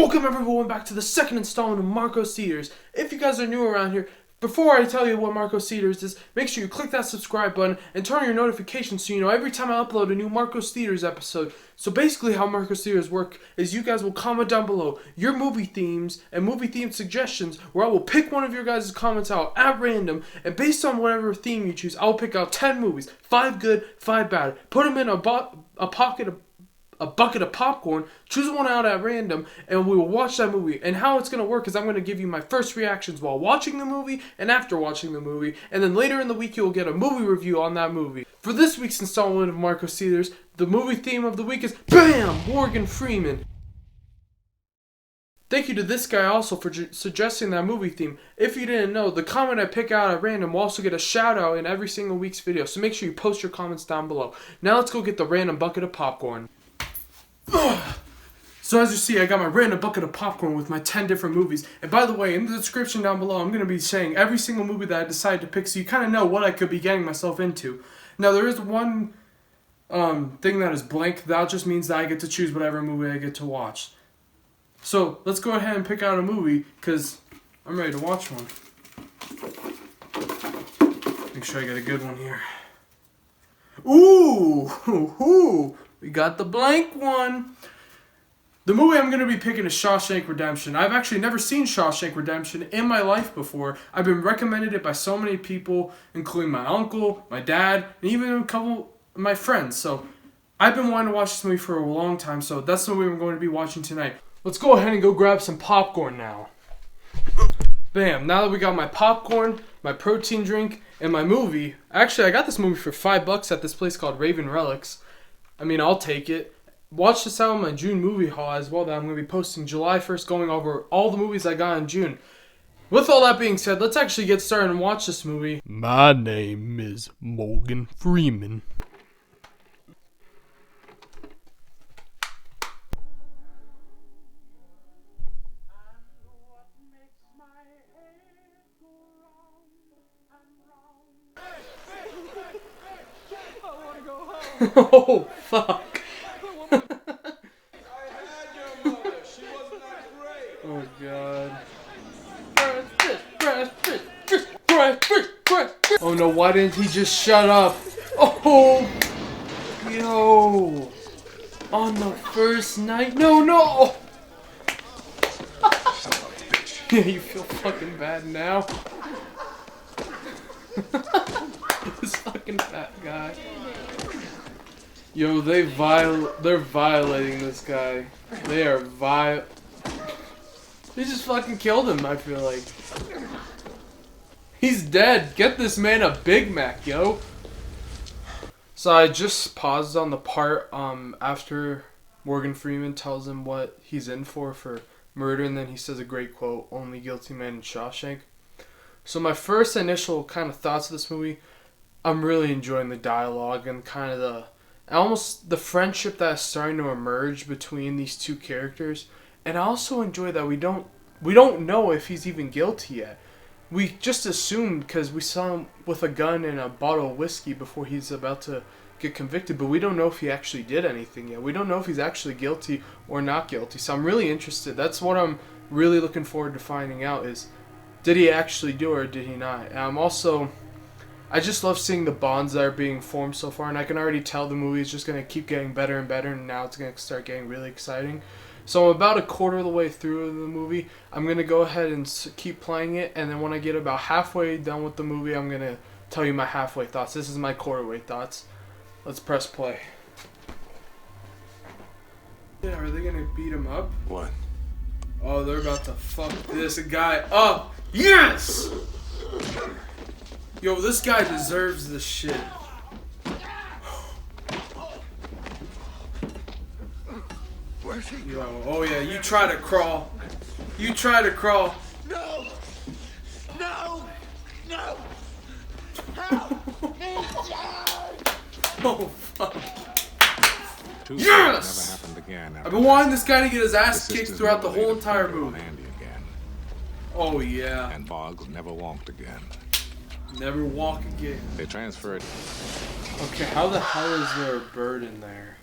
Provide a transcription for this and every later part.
Welcome everyone back to the second installment of Marcos Theaters. If you guys are new around here, before I tell you what Marcos Theaters is, make sure you click that subscribe button and turn on your notifications so you know every time I upload a new Marcos Theaters episode. So basically how Marcos Theaters work is you guys will comment down below your movie themes and movie theme suggestions, where I will pick one of your guys' comments out at random, and based on whatever theme you choose, I'll pick out 10 movies, 5 good, 5 bad, put them in a bucket of popcorn, choose one out at random, and we will watch that movie. And how it's going to work is I'm going to give you my first reactions while watching the movie and after watching the movie, and then later in the week you will get a movie review on that movie. For this week's installment of Marcos Theaters, the movie theme of the week is BAM! Morgan Freeman. Thank you to this guy also for suggesting that movie theme. If you didn't know, the comment I pick out at random will also get a shout out in every single week's video, so make sure you post your comments down below. Now let's go get the random bucket of popcorn. So as you see, I got my random bucket of popcorn with my 10 different movies. And by the way, in the description down below, I'm going to be saying every single movie that I decide to pick, so you kind of know what I could be getting myself into. Now, there is one thing that is blank. That just means that I get to choose whatever movie I get to watch. So let's go ahead and pick out a movie, because I'm ready to watch one. Make sure I get a good one here. Ooh! We got the blank one. The movie I'm going to be picking is Shawshank Redemption. I've actually never seen Shawshank Redemption in my life before. I've been recommended it by so many people, including my uncle, my dad, and even a couple of my friends. So I've been wanting to watch this movie for a long time, so that's the movie I'm going to be watching tonight. Let's go ahead and go grab some popcorn now. Bam, now that we got my popcorn, my protein drink, and my movie. Actually, I got this movie for $5 at this place called Raven Relics. I mean, I'll take it. Watch this out in my June movie haul as well that I'm going to be posting July 1st, going over all the movies I got in June. With all that being said, let's actually get started and watch this movie. My name is Morgan Freeman. Oh, fuck. Oh, God. Oh, no, why didn't he just shut up? Oh, yo. On the first night? No. Yeah, you feel fucking bad now. This fucking fat guy. Yo, they're violating this guy. They are They just fucking killed him, I feel like. He's dead. Get this man a Big Mac, yo. So I just paused on the part after Morgan Freeman tells him what he's in for murder, and then he says a great quote, "Only guilty man in Shawshank." So my first initial kind of thoughts of this movie, I'm really enjoying the dialogue and kind of almost the friendship that is starting to emerge between these two characters. And I also enjoy that we don't know if he's even guilty yet. We just assumed because we saw him with a gun and a bottle of whiskey before he's about to get convicted, but we don't know if he actually did anything yet. We don't know if he's actually guilty or not guilty. So I'm really interested. That's what I'm really looking forward to finding out is, did he actually do it or did he not? And I just love seeing the bonds that are being formed so far, and I can already tell the movie is just going to keep getting better and better, and now it's going to start getting really exciting. So I'm about a quarter of the way through the movie. I'm going to go ahead and keep playing it, and then when I get about halfway done with the movie, I'm going to tell you my halfway thoughts. This is my quarter-way thoughts. Let's press play. Yeah, are they going to beat him up? What? Oh, they're about to fuck this guy up. Yes! Yo, this guy deserves this shit. Yo, oh yeah, you try to crawl. You try to crawl. No! Oh, fuck. Yes! I've been wanting this guy to get his ass kicked throughout the whole entire movie. Oh, yeah. And Boggs never walked again. Never walk again. They transferred. Okay, how the hell is there a bird in there?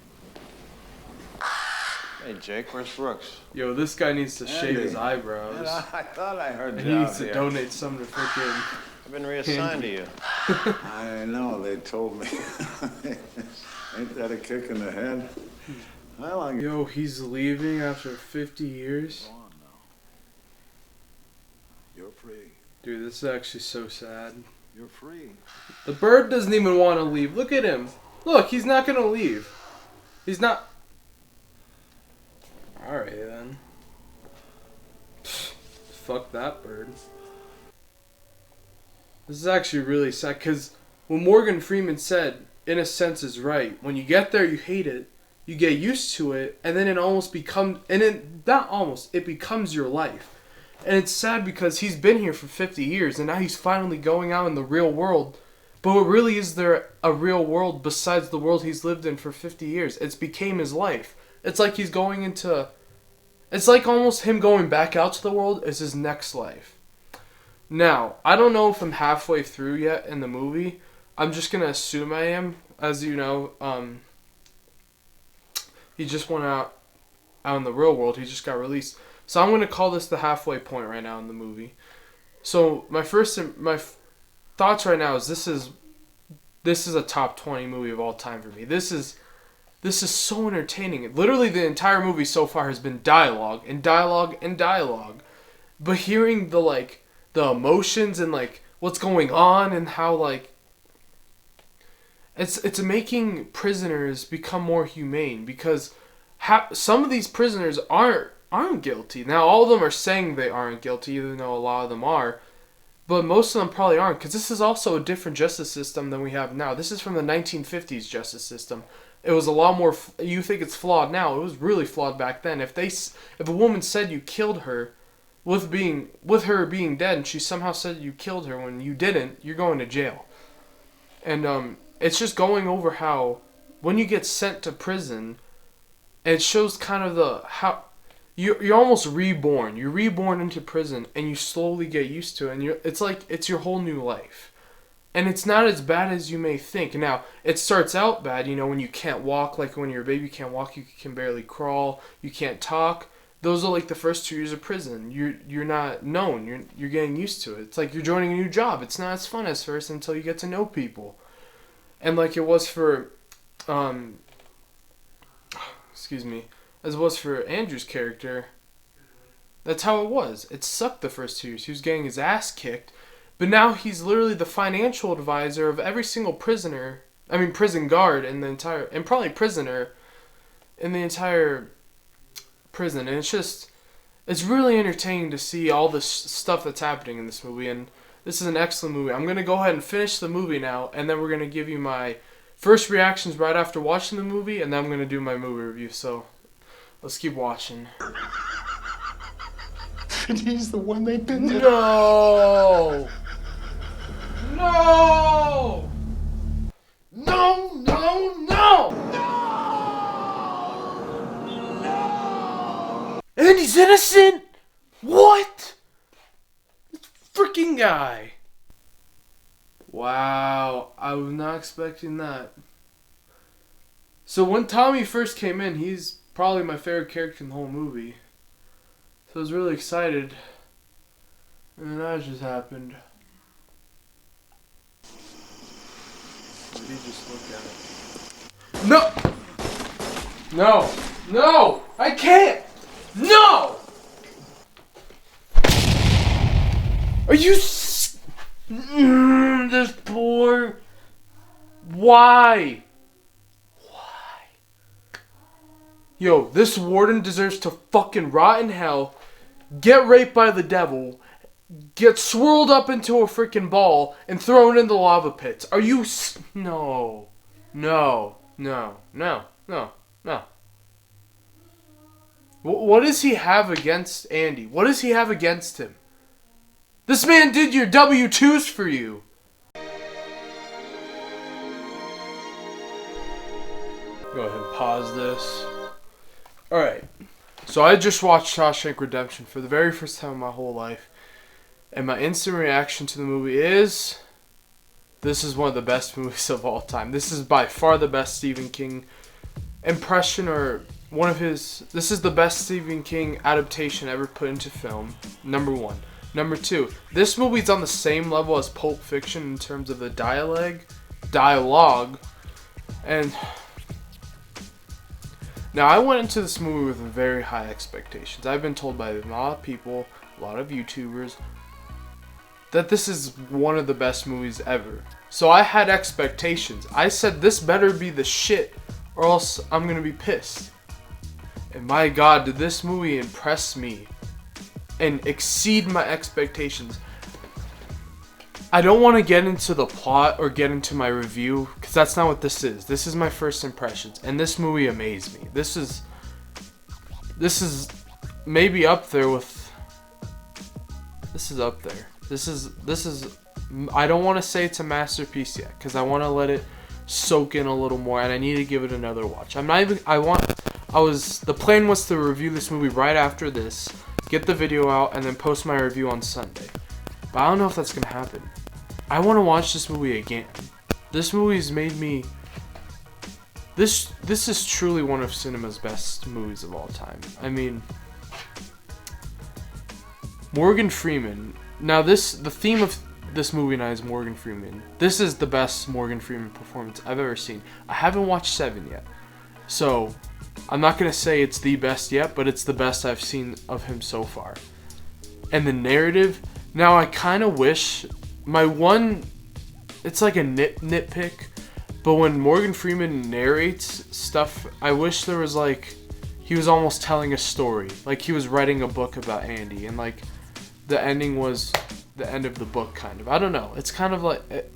Hey, Jake, where's Brooks? Yo, this guy needs to shave his Man, eyebrows. I thought I heard And you he out needs to here. donate some to freaking... I've been reassigned to you. I know, they told me. Ain't that a kick in the head? Well, I Yo, he's leaving after 50 years? Go on now. You're free. Dude, this is actually so sad. You're free. The bird doesn't even want to leave. Look at him. Look, he's not going to leave. He's not... Alright, then. Fuck that bird. This is actually really sad, because what Morgan Freeman said, in a sense, is right. When you get there, you hate it. You get used to it, and then it almost becomes... And it, not almost, it becomes your life. And it's sad because he's been here for 50 years, and now he's finally going out in the real world. But what really is there a real world besides the world he's lived in for 50 years? It's became his life. It's like he's going into... It's like almost him going back out to the world is his next life. Now, I don't know if I'm halfway through yet in the movie. I'm just going to assume I am. As you know, he just went out in the real world. He just got released. So I'm going to call this the halfway point right now in the movie. So my thoughts right now is this is a top 20 movie of all time for me. This is so entertaining. Literally the entire movie so far has been dialogue and dialogue and dialogue. But hearing the emotions and what's going on and how it's making prisoners become more humane, because some of these prisoners aren't guilty. Now all of them are saying they aren't guilty, even though a lot of them are. But most of them probably aren't, because this is also a different justice system than we have now. This is from the 1950s justice system. It was a lot more... You think it's flawed now. It was really flawed back then. If a woman said you killed her with her being dead, and she somehow said you killed her when you didn't, you're going to jail. And it's just going over how when you get sent to prison, it shows kind of how you're almost reborn. You're reborn into prison, and you slowly get used to it. And it's like it's your whole new life. And it's not as bad as you may think. Now, it starts out bad, when you can't walk. Like when you're a baby, you can't walk, you can barely crawl, you can't talk. Those are the first 2 years of prison. You're not known. You're getting used to it. It's like you're joining a new job. It's not as fun as first until you get to know people. And like it was for, as it was for Andrew's character, that's how it was. It sucked the first 2 years. He was getting his ass kicked. But now he's literally the financial advisor of every single prison guard in the entire, and probably prisoner in the entire prison. And it's really entertaining to see all this stuff that's happening in this movie. And this is an excellent movie. I'm going to go ahead and finish the movie now, and then we're going to give you my first reactions right after watching the movie, and then I'm going to do my movie review. So let's keep watching. And he's the one they did. No! No! No, no, no! No! And he's innocent? What? This freaking guy. Wow, I was not expecting that. So when Tommy first came in, he's probably my favorite character in the whole movie. So I was really excited. And then that just happened. Did he just look at it? No! No! No! I can't! No! Are you this poor... Why? Yo, this warden deserves to fucking rot in hell, get raped by the devil, get swirled up into a freaking ball, and thrown in the lava pits. Are you... No. No. No. No. No. No. What does he have against Andy? What does he have against him? This man did your W-2s for you. Go ahead and pause this. Alright, so I just watched Shawshank Redemption for the very first time in my whole life. And my instant reaction to the movie is... This is one of the best movies of all time. This is by far the best Stephen King impression or this is the best Stephen King adaptation ever put into film. Number 1. Number 2, this movie's on the same level as Pulp Fiction in terms of the dialogue. And now I went into this movie with very high expectations. I've been told by a lot of people, a lot of YouTubers, that this is one of the best movies ever. So I had expectations. I said this better be the shit or else I'm gonna be pissed. And my God, did this movie impress me and exceed my expectations. I don't want to get into the plot or get into my review because that's not what this is. This is my first impressions, and this movie amazed me. This is maybe up there with. This is up there. This is. I don't want to say it's a masterpiece yet because I want to let it soak in a little more, and I need to give it another watch. The plan was to review this movie right after this, get the video out, and then post my review on Sunday. But I don't know if that's gonna happen. I want to watch this movie again. This movie's made me. This is truly one of cinema's best movies of all time. I mean, Morgan Freeman. Now the theme of this movie now is Morgan Freeman. This is the best Morgan Freeman performance I've ever seen. I haven't watched 7 yet, so I'm not gonna say it's the best yet, but it's the best I've seen of him so far. And the narrative. Now I kind of wish it's like a nitpick, but when Morgan Freeman narrates stuff, I wish there was he was almost telling a story, like he was writing a book about Andy, and the ending was the end of the book, kind of. I don't know. It's kind of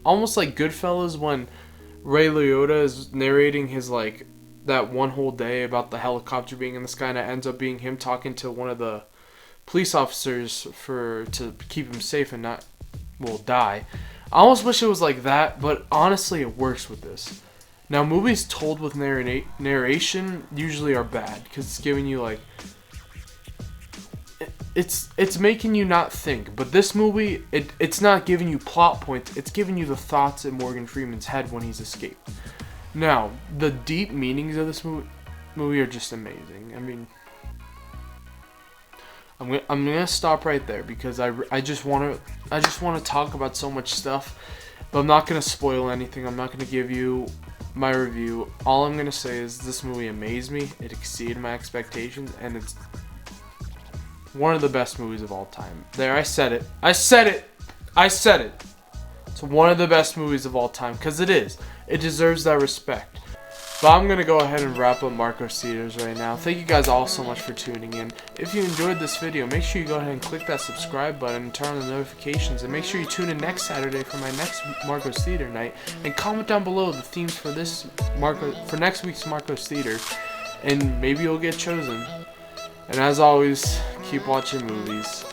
almost like Goodfellas when Ray Liotta is narrating his that one whole day about the helicopter being in the sky, and it ends up being him talking to one of the police officers to keep him safe and not die. I almost wish it was like that, but honestly it works with this. Now movies told with narration usually are bad because it's giving you it's making you not think. But this movie, it's not giving you plot points, it's giving you the thoughts in Morgan Freeman's head when he's escaped. Now the deep meanings of this movie are just amazing. I mean, I'm gonna stop right there because I just want to talk about so much stuff, but I'm not gonna spoil anything. I'm not gonna give you my review. All I'm gonna say is this movie amazed me. It exceeded my expectations, and it's one of the best movies of all time. There, I said it. It's one of the best movies of all time because it is. It deserves that respect. But I'm going to go ahead and wrap up Marcos Theaters right now. Thank you guys all so much for tuning in. If you enjoyed this video, make sure you go ahead and click that subscribe button and turn on the notifications. And make sure you tune in next Saturday for my next Marcos Theater night. And comment down below the themes for next week's Marcos Theater. And maybe you'll get chosen. And as always, keep watching movies.